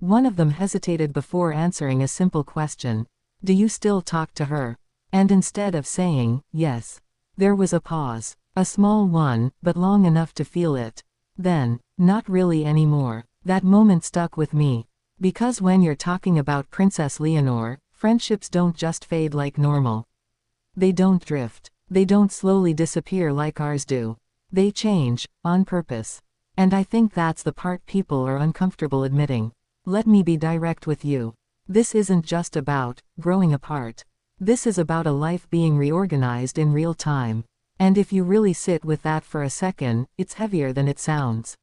One of them hesitated before answering a simple question. Do you still talk to her? And instead of saying, yes, there was a pause. A small one, but long enough to feel it. Then, not really anymore. That moment stuck with me. Because when you're talking about Princess Leonor, friendships don't just fade like normal. They don't drift. They don't slowly disappear like ours do. They change, on purpose. And I think that's the part people are uncomfortable admitting. Let me be direct with you. This isn't just about growing apart. This is about a life being reorganized in real time. And if you really sit with that for a second, it's heavier than it sounds.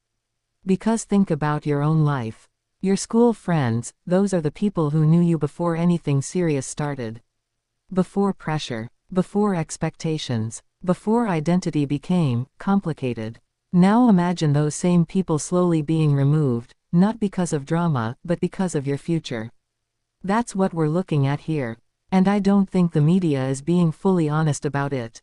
Because think about your own life. Your school friends, those are the people who knew you before anything serious started. Before pressure, before expectations, before identity became complicated. Now imagine those same people slowly being removed, not because of drama, but because of your future. That's what we're looking at here. And I don't think the media is being fully honest about it.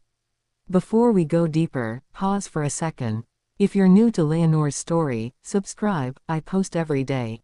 Before we go deeper, pause for a second. If you're new to Léonor's story, subscribe. I post every day.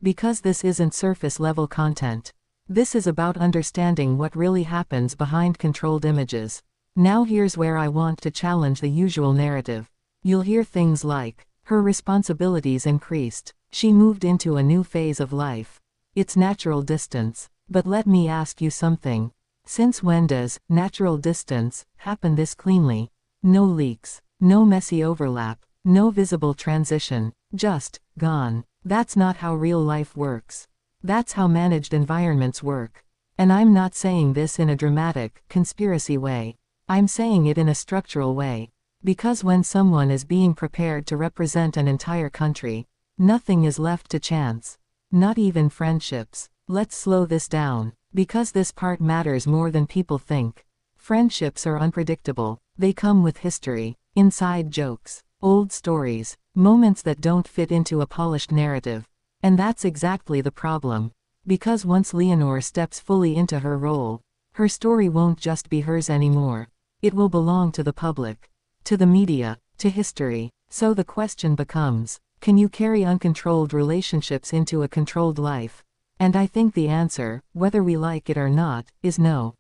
Because this isn't surface-level content. This is about understanding what really happens behind controlled images. Now here's where I want to challenge the usual narrative. You'll hear things like, her responsibilities increased. She moved into a new phase of life. It's natural distance. But let me ask you something. Since when does natural distance happen this cleanly? No leaks, no messy overlap, no visible transition, just gone. That's not how real life works. That's how managed environments work. And I'm not saying this in a dramatic, conspiracy way. I'm saying it in a structural way. Because when someone is being prepared to represent an entire country, nothing is left to chance. Not even friendships. Let's slow this down. Because this part matters more than people think. Friendships are unpredictable. They come with history, inside jokes, old stories, moments that don't fit into a polished narrative. And that's exactly the problem. Because once Léonor steps fully into her role, her story won't just be hers anymore. It will belong to the public, to the media, to history. So the question becomes, can you carry uncontrolled relationships into a controlled life? And I think the answer, whether we like it or not, is no.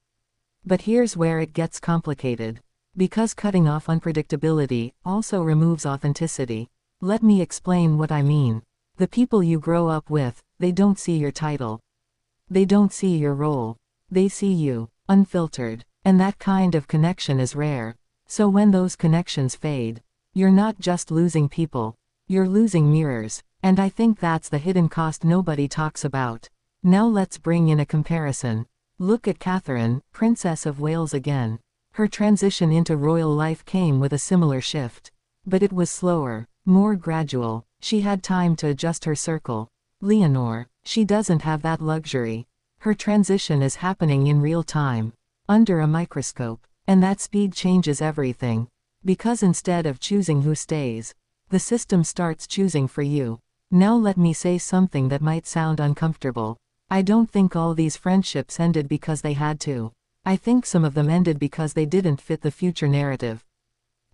But here's where it gets complicated. Because cutting off unpredictability also removes authenticity. Let me explain what I mean. The people you grow up with, they don't see your title. They don't see your role. They see you, unfiltered. And that kind of connection is rare. So when those connections fade, you're not just losing people. You're losing mirrors. And I think that's the hidden cost nobody talks about. Now let's bring in a comparison. Look at Catherine, Princess of Wales again. Her transition into royal life came with a similar shift. But it was slower, more gradual. She had time to adjust her circle. Léonor, she doesn't have that luxury. Her transition is happening in real time, under a microscope. And that speed changes everything. Because instead of choosing who stays, the system starts choosing for you. Now let me say something that might sound uncomfortable. I don't think all these friendships ended because they had to. I think some of them ended because they didn't fit the future narrative.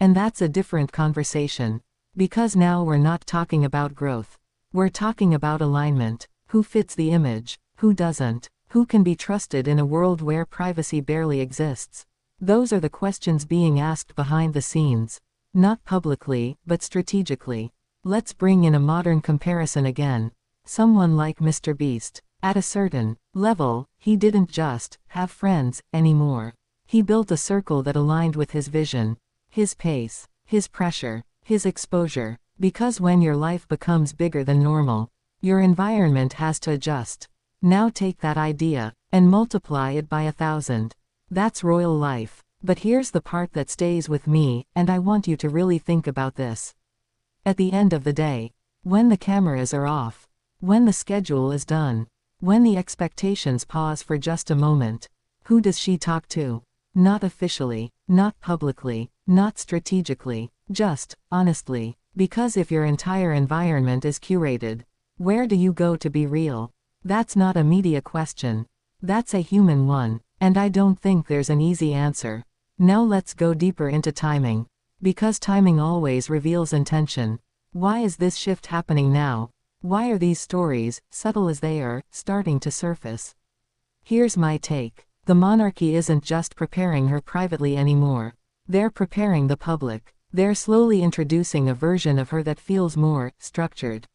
And that's a different conversation. Because now we're not talking about growth. We're talking about alignment. Who fits the image? Who doesn't? Who can be trusted in a world where privacy barely exists? Those are the questions being asked behind the scenes. Not publicly, but strategically. Let's bring in a modern comparison again. Someone like MrBeast. At a certain level, he didn't just have friends anymore. He built a circle that aligned with his vision, his pace, his pressure, his exposure. Because when your life becomes bigger than normal, your environment has to adjust. Now take that idea and multiply it by 1,000. That's royal life. But here's the part that stays with me, and I want you to really think about this. At the end of the day, when the cameras are off, when the schedule is done, when the expectations pause for just a moment, who does she talk to? Not officially, not publicly, not strategically, just honestly. Because if your entire environment is curated, where do you go to be real? That's not a media question. That's a human one. And I don't think there's an easy answer. Now let's go deeper into timing. Because timing always reveals intention. Why is this shift happening now? Why are these stories, subtle as they are, starting to surface? Here's my take. The monarchy isn't just preparing her privately anymore. They're preparing the public. They're slowly introducing a version of her that feels more structured,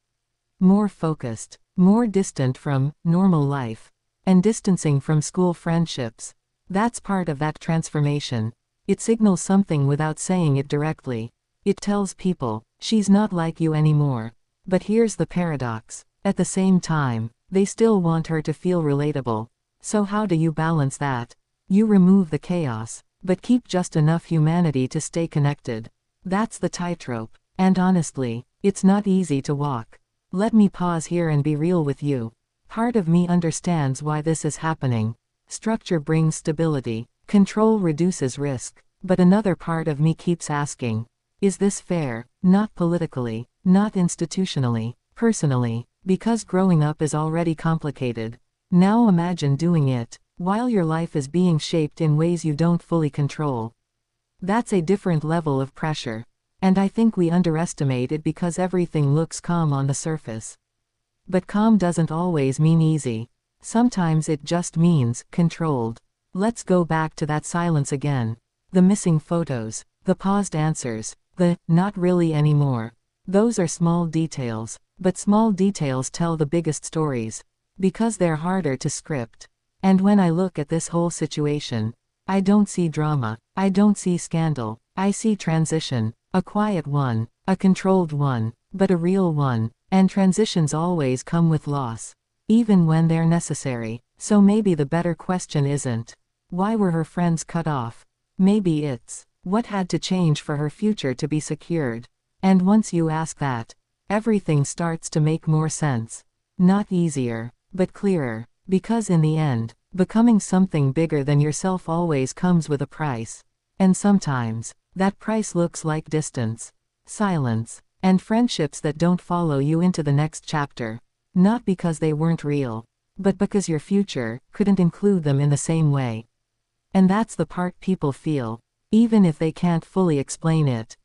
more focused, more distant from normal life, and distancing from school friendships. That's part of that transformation. It signals something without saying it directly. It tells people, she's not like you anymore. But here's the paradox. At the same time, they still want her to feel relatable. So how do you balance that? You remove the chaos, but keep just enough humanity to stay connected. That's the tightrope. And honestly, it's not easy to walk. Let me pause here and be real with you. Part of me understands why this is happening. Structure brings stability. Control reduces risk. But another part of me keeps asking, is this fair? Not politically, not institutionally, personally, because growing up is already complicated. Now imagine doing it, while your life is being shaped in ways you don't fully control. That's a different level of pressure. And I think we underestimate it because everything looks calm on the surface. But calm doesn't always mean easy. Sometimes it just means controlled. Let's go back to that silence again. The missing photos, the paused answers, the not really anymore. Those are small details, but small details tell the biggest stories, because they're harder to script. And when I look at this whole situation, I don't see drama, I don't see scandal, I see transition. A quiet one, a controlled one, but a real one, and transitions always come with loss, even when they're necessary. So maybe the better question isn't, why were her friends cut off? Maybe it's, what had to change for her future to be secured? And once you ask that, everything starts to make more sense. Not easier, but clearer, because in the end, becoming something bigger than yourself always comes with a price. And sometimes, that price looks like distance, silence, and friendships that don't follow you into the next chapter. Not because they weren't real, but because your future couldn't include them in the same way. And that's the part people feel, even if they can't fully explain it.